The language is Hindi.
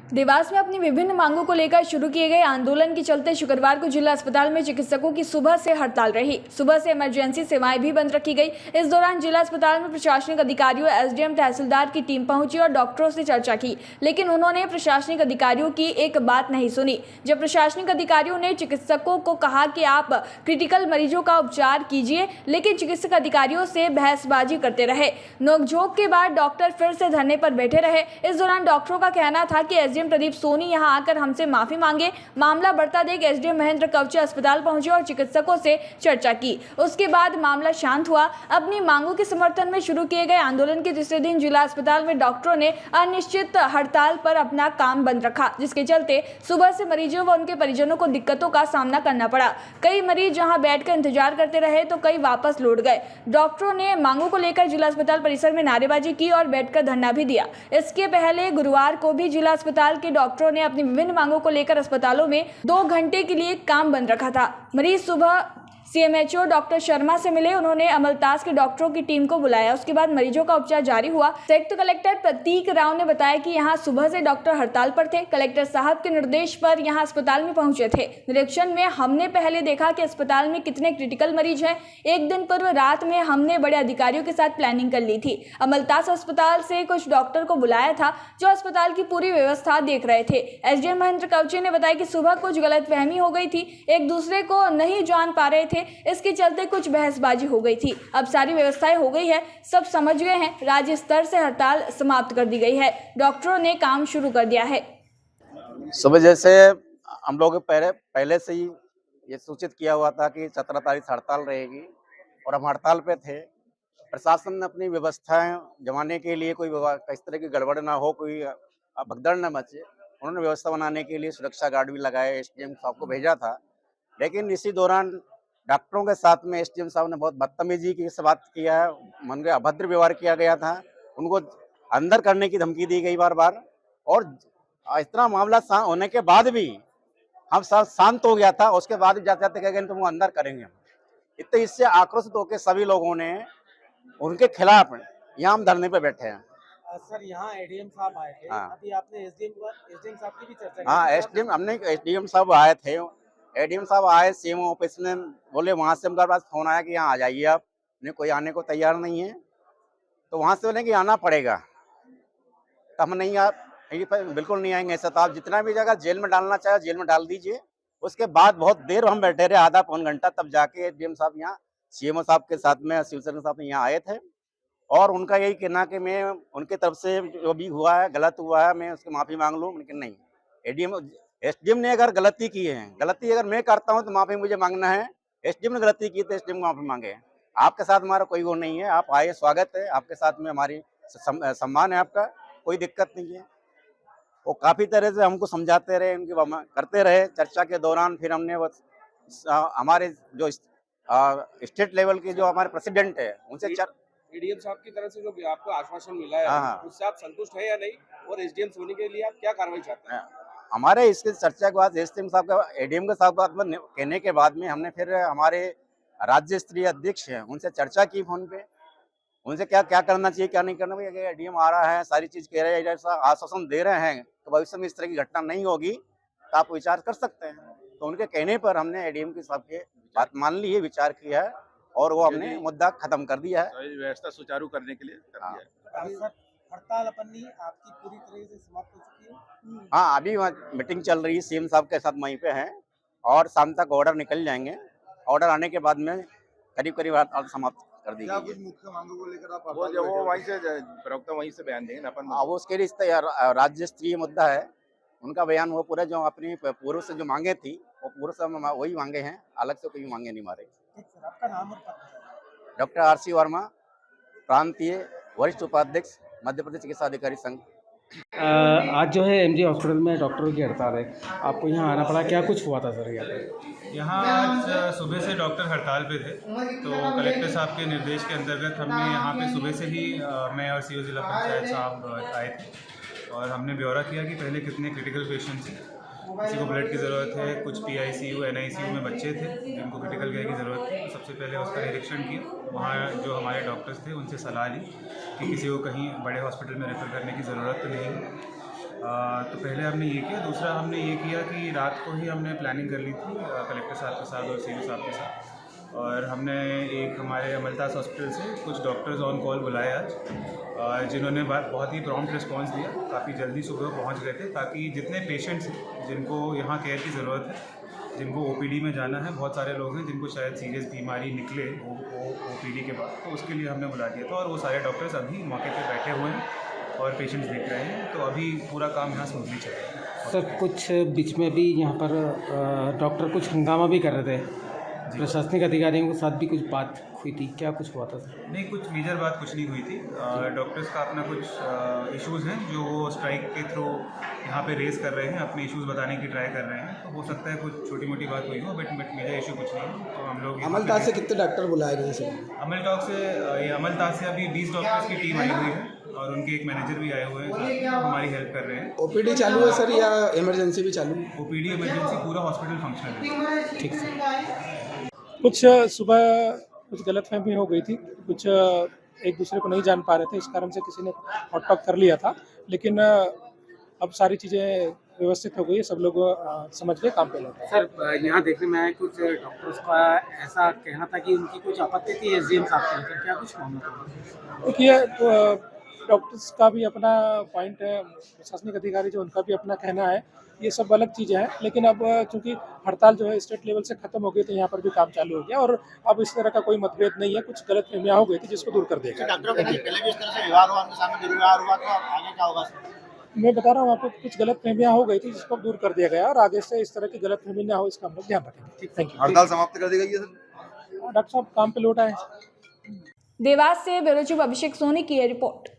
देवास में अपनी विभिन्न मांगों को लेकर शुरू किए गए आंदोलन के चलते शुक्रवार को जिला अस्पताल में चिकित्सकों की सुबह से हड़ताल रही। सुबह से इमरजेंसी सेवाएं भी बंद रखी गई। इस दौरान जिला अस्पताल में प्रशासनिक अधिकारियों, एसडीएम, तहसीलदार की टीम पहुंची और डॉक्टरों से चर्चा की, लेकिन उन्होंने प्रशासनिक अधिकारियों की एक बात नहीं सुनी। जब प्रशासनिक अधिकारियों ने चिकित्सकों को कहा कि आप क्रिटिकल मरीजों का उपचार कीजिए, लेकिन चिकित्सक अधिकारियों से बहसबाजी करते रहे। नोकझोंक के बाद डॉक्टर फिर से धरने पर बैठे रहे। इस दौरान डॉक्टरों का कहना था कि एसडीएम प्रदीप सोनी यहां आकर हमसे माफी मांगे। मामला बढ़ता देख एसडीएम महेंद्र कवचे अस्पताल पहुंचे और चिकित्सकों से चर्चा की। उसके बाद मामला शांत हुआ। अपनी मांगों के समर्थन में शुरू किए गए आंदोलन के तीसरे दिन जिला अस्पताल में डॉक्टरों ने अनिश्चित हड़ताल पर अपना काम बंद रखा, जिसके चलते सुबह से मरीजों व उनके परिजनों को दिक्कतों का सामना करना पड़ा। कई मरीज जहां बैठकर इंतजार करते रहे तो कई वापस लौट गए। डॉक्टरों ने मांगों को लेकर जिला अस्पताल परिसर में नारेबाजी की और बैठकर धरना भी दिया। इसके पहले गुरुवार को भी जिला अस्पताल के डॉक्टरों ने अपनी विभिन्न मांगों को लेकर अस्पतालों में 2 घंटे के लिए काम बंद रखा था। मरीज सुबह सीएमएचओ डॉक्टर शर्मा से मिले। उन्होंने अमलतास के डॉक्टरों की टीम को बुलाया। उसके बाद मरीजों का उपचार जारी हुआ। संयुक्त कलेक्टर प्रतीक राव ने बताया कि यहां सुबह से डॉक्टर हड़ताल पर थे। कलेक्टर साहब के निर्देश पर यहां अस्पताल में पहुंचे थे। निरीक्षण में हमने पहले देखा कि अस्पताल में कितने क्रिटिकल मरीज हैं। एक दिन पूर्व रात में हमने बड़े अधिकारियों के साथ प्लानिंग कर ली थी। अमलतास अस्पताल से कुछ डॉक्टर को बुलाया था जो अस्पताल की पूरी व्यवस्था देख रहे थे। एसडीएम महेंद्र कवचे ने बताया कि सुबह कुछ गलतफहमी हो गई थी, एक दूसरे को नहीं जान पा रहे थे, इसके चलते कुछ बहसबाजी हो गई थी। अब सारी व्यवस्थाएं हो गई है, सब समझ गए हैं। राज्य स्तर से हड़ताल समाप्त कर दी गई है। डॉक्टरों ने काम शुरू कर दिया है। सुबह जैसे हम लोग पहले से ही ये सूचित किया हुआ था कि 17 तारीख से हड़ताल रहेगी और हम हड़ताल पे थे। प्रशासन ने अपनी व्यवस्थाएं जमाने के लिए कोई इस तरह की गड़बड़ ना हो, कोई भगदड़ न मचे, उन्होंने व्यवस्था बनाने के लिए सुरक्षा गार्ड भी लगाए, एसडीएम साहब को भेजा था। लेकिन इसी दौरान डॉक्टरों के साथ में एसडीएम साहब ने बहुत बदतमीजी की से बात किया है, मन में अभद्र व्यवहार किया गया था। उनको अंदर करने की धमकी दी गई बार बार, और इतना मामला होने के बाद भी हम सब शांत हो गया था। उसके बाद भी जाते जाते कह गए तुम अंदर करेंगे। इतने इससे आक्रोशित होकर सभी लोगों ने उनके खिलाफ यहाँ हम धरने पे बैठे हैं। सर, यहाँ एडीएम साहब आए थे। हाँ। अभी आपने एसडीएम साहब की भी चर्चा की। हाँ, एसडीएम साहब आए थे। एडीएम साहब आए, सीएम ऑफिस में बोले, वहां से हमारे पास फोन आया कि यहाँ आ जाइए आप, नहीं कोई आने को तैयार नहीं है। तो वहां से बोले कि आना पड़ेगा। तो हम नहीं बिल्कुल नहीं आएंगे। ऐसा तो आप जितना भी जगह जेल में डालना चाहे जेल में डाल दीजिए। उसके बाद बहुत देर हम बैठे रहे, आधा पौन घंटा, तब जाके एडीएम साहब यहाँ सीएमओ साहब के साथ में शिवसेना साहब यहाँ आए थे। और उनका यही कहना कि मैं उनके तरफ से जो भी हुआ है, गलत हुआ है, मैं उसकी माफी मांग लूँ। लेकिन नहीं, एसडीएम ने अगर गलती की है, गलती अगर मैं करता हूं तो माफी मुझे मांगना है। एसडीएम ने गलती की तो एसडीएम को माफी मांगे। आपके साथ हमारा कोई वो नहीं है, आप आए, स्वागत है आपके साथ में, हमारी सम्मान है आपका, कोई दिक्कत नहीं है। वो काफी तरह से हमको समझाते रहे, उनकी करते रहे चर्चा के दौरान। फिर हमने हमारे जो स्टेट लेवल के जो हमारे प्रेसिडेंट है उनसे एडीएम साहब की तरफ से जो आपको आश्वासन मिला है, हाँ, उससे आप संतुष्ट है या नहीं, और एसडीएम सोनी के लिए आप क्या कार्रवाई चाहते हैं? हमारे इसके चर्चा के बाद एसडीएम साहब का, एडीएम के साथ कहने के बाद में हमने फिर हमारे राज्य स्तरीय अध्यक्ष हैं उनसे चर्चा की फोन पे, उनसे क्या क्या करना चाहिए, क्या नहीं करना चाहिए। एडीएम आ रहा है, सारी चीज कह रहे हैं, ऐसा आश्वासन दे रहे हैं तो भविष्य में इस तरह की घटना नहीं होगी तो आप विचार कर सकते हैं। तो उनके कहने पर हमने एडीएम के साहब के बात मान ली है, विचार किया है और वो हमने मुद्दा खत्म कर दिया है, व्यवस्था सुचारू करने के लिए कर दिया है। हड़ताल अपनी आपकी पूरी तरह से समाप्त हो चुकी है। हाँ, अभी मीटिंग चल रही है, सीएम साहब के साथ वहीं पे है और शाम तक ऑर्डर निकल जाएंगे। ऑर्डर आने के बाद में करीब हड़ताल समाप्त कर दी गई है। मुख्य मांगों को लेकर आप वो वहीं से प्रवक्ता वहीं से बयान देंगे ना अपन। वो उसके लिए राज्य स्तरीय मुद्दा है, उनका बयान वो पूरा जो अपनी पूर्व से जो मांगे थी वो पूर्व से वही मांगे हैं, अलग से कोई मांगे नहीं मारे। आपका नाम और पद? डॉक्टर आरसी वर्मा, प्रांतीय वरिष्ठ उपाध्यक्ष, मध्य प्रदेश चिकित्सा अधिकारी संघ। आज जो है एमजी हॉस्पिटल में डॉक्टरों की हड़ताल है, आपको यहाँ आना पड़ा, क्या कुछ हुआ था सर यहाँ पे? यहाँ आज सुबह से डॉक्टर हड़ताल पे थे, तो कलेक्टर साहब के निर्देश के अंतर्गत हमने यहाँ पे सुबह से ही मैं और सीओ जिला पंचायत साहब आए थे और हमने ब्यौरा किया कि पहले कितने क्रिटिकल पेशेंट्स हैं, किसी को ब्लड की ज़रूरत है, कुछ पीआईसीयू एनआईसीयू में बच्चे थे जिनको क्रिटिकल केयर की ज़रूरत थी। तो सबसे पहले उसका निरीक्षण किया, वहाँ जो हमारे डॉक्टर्स थे उनसे सलाह ली कि किसी को कहीं बड़े हॉस्पिटल में रेफ़र करने की ज़रूरत तो नहीं है। तो पहले हमने ये किया। दूसरा हमने ये किया कि रात को ही हमने प्लानिंग कर ली थी कलेक्टर साहब के साथ और सीओ साहब के साथ, और हमने एक हमारे अमलतास हॉस्पिटल से कुछ डॉक्टर्स ऑन कॉल बुलाए आज, जिन्होंने बहुत ही प्रॉम्प्ट रिस्पांस दिया। काफ़ी जल्दी सुबह पहुंच गए थे, ताकि जितने पेशेंट्स जिनको यहाँ केयर की ज़रूरत है, जिनको ओपीडी में जाना है, बहुत सारे लोग हैं जिनको शायद सीरियस बीमारी निकले वो ओपीडी के बाद, तो उसके लिए हमने बुला दिया था। और वो सारे डॉक्टर्स अभी मौके पे बैठे हुए हैं और पेशेंट्स देख रहे हैं, तो अभी पूरा काम यहाँ स्मूथली चल रहा है। सर कुछ बीच में भी यहाँ पर डॉक्टर कुछ हंगामा भी कर रहे थे, प्रशासनिक अधिकारियों के साथ भी कुछ बात हुई थी, क्या कुछ हुआ था सर? नहीं, कुछ मेजर बात कुछ नहीं हुई थी। डॉक्टर्स का अपना कुछ इश्यूज़ हैं जो वो स्ट्राइक के थ्रू यहाँ पे रेस कर रहे हैं, अपने इश्यूज़ बताने की ट्राई कर रहे हैं। तो हो सकता है कुछ छोटी मोटी बात हुई हो, बट मेजर इशू कुछ नहीं है। तो हम लोग अमलतास से कितने डॉक्टर बुलाए गए सर? अमलतास से अभी 20 डॉक्टर्स की टीम आई हुई है और उनके एक मैनेजर भी आए हुए हैं जो हमारी हेल्प कर रहे हैं। ओपीडी चालू है सर या इमरजेंसी भी चालू है? ओपीडी इमरजेंसी पूरा हॉस्पिटल फंक्शनल है। ठीक सर। कुछ सुबह कुछ गलतफहमी हो गई थी, कुछ एक दूसरे को नहीं जान पा रहे थे, इस कारण से किसी ने हॉट टॉक कर लिया था, लेकिन अब सारी चीज़ें व्यवस्थित हो गई है, सब लोग समझ के काम पे लगे। सर यहाँ देखने में आया कुछ डॉक्टर्स का ऐसा कहना था कि उनकी कुछ आपत्ति थी एसडीएम साहब को लेकर, क्या कुछ मामला था? देखिए डॉक्टर्स का भी अपना पॉइंट है, प्रशासनिक अधिकारी जो उनका भी अपना कहना है, ये सब अलग चीज़ें हैं। लेकिन अब चूंकि हड़ताल जो है स्टेट लेवल से खत्म हो गई, तो यहाँ पर भी काम चालू हो गया और अब इस तरह का कोई मतभेद नहीं है। कुछ गलतफहमियां हो गई थी जिसको दूर कर दिया गया। मैं बता रहा हूँ आपको, कुछ गलतफहमियां हो गई थी जिसको अब दूर कर दिया गया और आगे से इस तरह की गलतफहमी ना हो, इसका हम लोग ध्यान रखेंगे। Thank you. हड़ताल समाप्त कर दी गई है सर? डॉक्टर साहब काम पे लौट आए। देवास से ब्यूरो चीफ अभिषेक सोनी की ये रिपोर्ट।